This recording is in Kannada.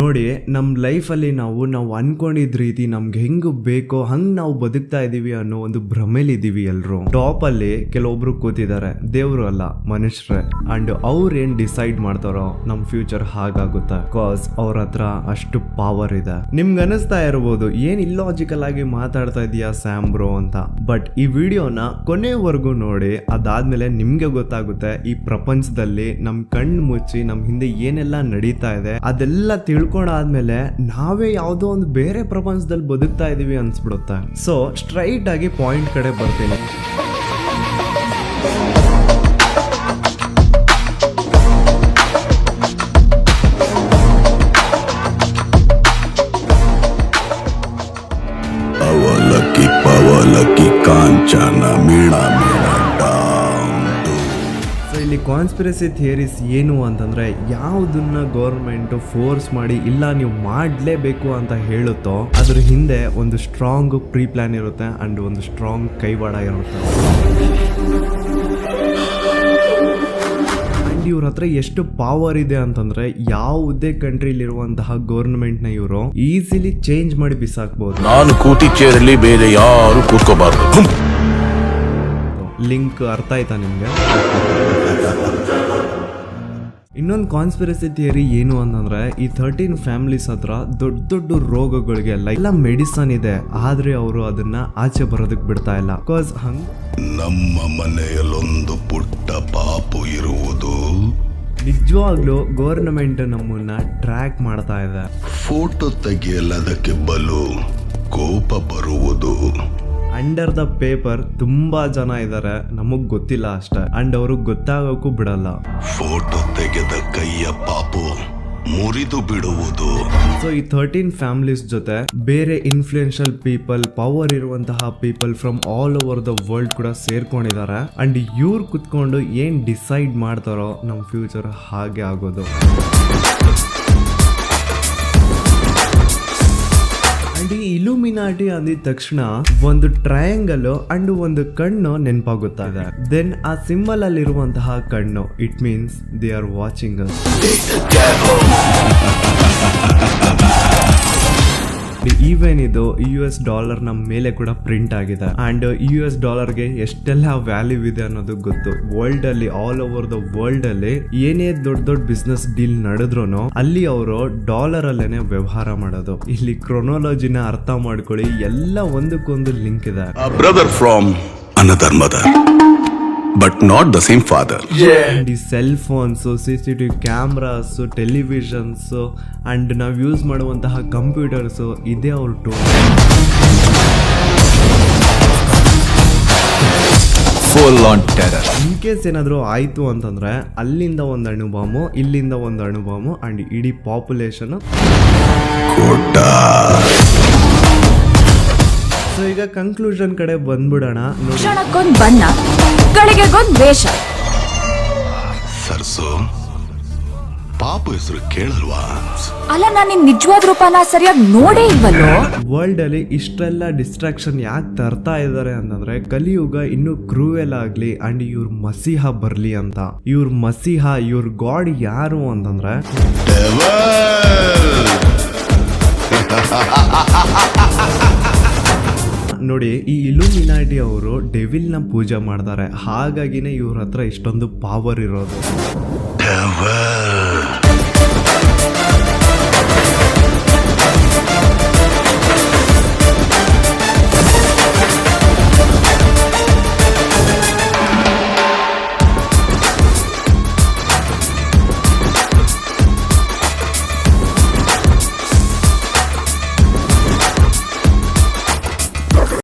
ನೋಡಿ, ನಮ್ಮ ಲೈಫಲ್ಲಿ ನಾವು ಅನ್ಕೊಂಡಿದ್ ರೀತಿ ನಮ್ಗೆ ಹೆಂಗ್ ಬೇಕೋ ಹಂಗ್ ನಾವು ಬದುಕ್ತಾ ಇದೀವಿ ಅನ್ನೋ ಒಂದು ಭ್ರಮೆಲಿದೀವಿ ಎಲ್ರು. ಟಾಪ್ ಅಲ್ಲಿ ಕೆಲವೊಬ್ರು ಕೂತಿದ್ದಾರೆ, ದೇವ್ರು ಅಲ್ಲ ಮನುಷ್ಯರೇ. ಅಂಡ್ ಅವ್ರ ಏನ್ ಡಿಸೈಡ್ ಮಾಡ್ತಾರೋ ನಮ್ ಫ್ಯೂಚರ್ ಹಾಗಾಗುತ್ತೆ. ಬಿಕಾಸ್ ಅವ್ರ ಹತ್ರ ಅಷ್ಟು ಪವರ್ ಇದೆ. ನಿಮ್ಗೆ ಅನಿಸ್ತಾ ಇರ್ಬೋದು, ಏನ್ ಇಲ್ಲಾಜಿಕಲ್ ಆಗಿ ಮಾತಾಡ್ತಾ ಇದೀಯಾ ಸ್ಯಾಮ್ ಬ್ರೋ ಅಂತ. ಬಟ್ ಈ ವಿಡಿಯೋನ ಕೊನೆವರೆಗೂ ನೋಡಿ, ಅದಾದ್ಮೇಲೆ ನಿಮ್ಗೆ ಗೊತ್ತಾಗುತ್ತೆ ಈ ಪ್ರಪಂಚದಲ್ಲಿ ನಮ್ ಕಣ್ಣು ಮುಚ್ಚಿ ನಮ್ ಹಿಂದೆ ಏನೆಲ್ಲ ನಡೀತಾ ಇದೆ ಅದೆಲ್ಲ ತಿಳ್ಕೊಂಡಾದ್ಮೇಲೆ ನಾವೇ ಯಾವ್ದೋ ಒಂದು ಬೇರೆ ಪ್ರಪಂಚದಲ್ಲಿ ಬದುಕ್ತಾ ಇದೀವಿ ಅನ್ಸ್ಬಿಡುತ್ತೆ. ಸೊ ಸ್ಟ್ರೈಟ್ ಆಗಿ ಪಾಯಿಂಟ್ ಕಡೆ ಬರ್ತೀನಿ. ಪವಲಕ್ಕಿ ಕಾಂಚನ ಮೀಣ ಇಲ್ಲಿ ಕಾನ್ಸ್ಪಿರಸಿ ಥಿಯರೀಸ್ ಏನು ಅಂತಂದ್ರೆ, ಯಾವುದನ್ನ ಗೌರ್ಮೆಂಟ್ ಫೋರ್ಸ್ ಮಾಡಿ ಇಲ್ಲ ನೀವು ಮಾಡಲೇಬೇಕು ಅಂತ ಹೇಳುತ್ತೋ ಅದ್ರ ಹಿಂದೆ ಒಂದು ಸ್ಟ್ರಾಂಗ್ ಪ್ರೀ ಪ್ಲಾನ್ ಇರುತ್ತೆ ಅಂಡ್ ಒಂದು ಸ್ಟ್ರಾಂಗ್ ಕೈವಾಡ ಇರುತ್ತೆ. ಅಂಡ್ ಇವ್ರ ಹತ್ರ ಎಷ್ಟು ಪವರ್ ಇದೆ ಅಂತಂದ್ರೆ, ಯಾವುದೇ ಕಂಟ್ರಿಲಿರುವಂತಹ ಗೌರ್ಮೆಂಟ್ ನ ಇವರು ಈಸಿಲಿ ಚೇಂಜ್ ಮಾಡಿ ಬಿಸಾಕ್ಬಹುದು. ನಾನು ಕೂತಿ ಚೇರಲ್ಲಿ ಬೇರೆ ಯಾರು ಕೂತ್ಕೋಬಾರ್ದು. ಲಿಂಕ್ ಅರ್ಥ ಆಯ್ತಾ ನಿಮ್ಗೆ? ಇನ್ನೊಂದು ಕಾನ್ಸ್ಪಿರಸಿ ಥಿಯರಿ ಏನು ಅಂತಂದ್ರೆ, ಈ 13 ಫ್ಯಾಮಿಲೀಸ್ ಹತ್ರ ದೊಡ್ಡ ದೊಡ್ಡ ರೋಗಗಳಿಗೆ ಎಲ್ಲ ಮೆಡಿಸನ್ ಇದೆ, ಆದ್ರೆ ಅವರು ಅದನ್ನ ಆಚೆ ಬರೋದಕ್ಕೆ ಬಿಡ್ತಾ ಇಲ್ಲ. ಬಿಕಾಸ್ ಹಂಗ್ ನಮ್ಮ ಮನೆಯಲ್ಲೊಂದು ಪುಟ್ಟ ಪಾಪು ಇರುವುದು. ನಿಜವಾಗ್ಲೂ ಗೌರ್ಮೆಂಟ್ ನಮ್ಮನ್ನ ಟ್ರ್ಯಾಕ್ ಮಾಡ್ತಾ ಇದೆ. ಫೋಟೋ ತೆಗೆಯಲ್ಲದಕ್ಕೆ ಬಲು ಕೋಪ ಬರುವುದು. ಅಂಡರ್ ದ ಪೇಪರ್ ತುಂಬಾ ಜನ ಇದಾರೆ, ನಮಗ್ ಗೊತ್ತಿಲ್ಲ ಅಷ್ಟೇ. ಅಂಡ್ ಅವರು ಗೊತ್ತಾಗೋಕ್ಕೂ ಬಿಡಲ್ಲ. ಫೋಟೋ ತೆಗೆದ ಕೈಯ ಪಾಪು ಮುರಿದು ಬಿಡುವುದು. ಸೊ ಈ 13 ಫ್ಯಾಮಿಲೀಸ್ ಜೊತೆ ಬೇರೆ ಇನ್ಫ್ಲೂಯೆನ್ಷಿಯಲ್ ಪೀಪಲ್, ಪವರ್ ಇರುವಂತಹ people from all over the world ಕೂಡ ಸೇರ್ಕೊಂಡಿದ್ದಾರೆ. ಅಂಡ್ ಇವ್ರು ಕುತ್ಕೊಂಡು ಏನ್ ಡಿಸೈಡ್ ಮಾಡ್ತಾರೋ ನಮ್ ಫ್ಯೂಚರ್ ಹಾಗೆ ಆಗೋದು. ಅಂಡ್ ಈ ಇಲ್ಯುಮಿನಾಟಿ ಅಂದಿದ ತಕ್ಷಣ ಒಂದು ಟ್ರಯಾಂಗಲ್ ಅಂಡ್ ಒಂದು ಕಣ್ಣು ನೆನಪಾಗುತ್ತಾ ಇದೆ. ದೆನ್ ಆ ಸಿಂಬಲ್ ಅಲ್ಲಿರುವಂತಹ ಕಣ್ಣು, it means they are watching us. Even ಇದು $US ನಮ್ಮ ಮೇಲೆ ಕೂಡ ಪ್ರಿಂಟ್ ಆಗಿದೆ. ಅಂಡ್ $US ಗೆ ಎಷ್ಟೆಲ್ಲ ವ್ಯಾಲ್ಯೂ ಇದೆ ಅನ್ನೋದು ಗೊತ್ತು. ವರ್ಲ್ಡ್ ಅಲ್ಲಿ, ಆಲ್ ಓವರ್ ದ ವರ್ಲ್ಡ್ ಅಲ್ಲಿ ಏನೇ ದೊಡ್ಡ ದೊಡ್ಡ ಬಿಸ್ನೆಸ್ ಡೀಲ್ ನಡೆದ್ರು ಅಲ್ಲಿ ಅವರು ಡಾಲರ್ ಅಲ್ಲೇನೆ ವ್ಯವಹಾರ ಮಾಡೋದು. ಇಲ್ಲಿ ಕ್ರೊನಾಲಜಿನ ಅರ್ಥ ಮಾಡ್ಕೊಳ್ಳಿ, ಎಲ್ಲ ಒಂದಕ್ಕೊಂದು ಲಿಂಕ್ ಇದೆ. Brother from another mother but not the same father. ಈ cell phones, CCTV cameras, televisions and ನಾವು ಯೂಸ್ ಮಾಡುವಂತಹ ಕಂಪ್ಯೂಟರ್ಸ್, ಇದೇ ಅವ್ರ tool. Full on terror. In case ಏನಾದ್ರು ಆಯ್ತು ಅಂತಂದ್ರೆ ಅಲ್ಲಿಂದ ಒಂದು ಅಣುಬಾಂಬು, ಇಲ್ಲಿಂದ ಒಂದು ಅಣುಬಾಂಬು ಅಂಡ್ ಇಡೀ ಪಾಪ್ಯುಲೇಷನ್. ಸೊ ಈಗ ಕನ್ಕ್ಲೂಷನ್ ಕಡೆ ಬಂದ್ಬಿಡೋಣ. ಕ್ಷಣಕ್ಕೊಂದ್ ಬಣ್ಣ, ಗಳಿಗೆಗೊಂದ್ ವೇಷ. ಸರ್ಸು ಪಾಪು ಹೆಸರು ಕೇಳಲ್ವಾ? ಅಲ್ಲ, ನಾನು ನಿನ್ ನಿಜವಾದ ರೂಪನ ಸರಿಯಾಗಿ ನೋಡೇ ಇಲ್ವಲ್ಲೋ. ವರ್ಲ್ಡ್ ಅಲ್ಲಿ ಇಷ್ಟೆಲ್ಲ ಡಿಸ್ಟ್ರಾಕ್ಷನ್ ಯಾಕೆ ತರ್ತಾ ಇದಾರೆ ಅಂತಂದ್ರೆ, ಕಲಿಯುಗ ಇನ್ನು ಕ್ರೂಯಲ್ ಆಗ್ಲಿ ಅಂಡ್ ಇವ್ರ ಮಸೀಹ ಬರ್ಲಿ ಅಂತ. ಇವ್ರ ಮಸೀಹ, ಇವ್ರ ಗಾಡ್ ಯಾರು ಅಂತಂದ್ರೆ ನೋಡಿ, ಈ ಇಲ್ಯುಮಿನಾಟಿ ಅವರು ಡೆವಿಲ್ ನ ಪೂಜೆ ಮಾಡ್ತಾರೆ. ಹಾಗಾಗಿನೇ ಇವ್ರ ಹತ್ರ ಇಷ್ಟೊಂದು ಪವರ್ ಇರೋದು.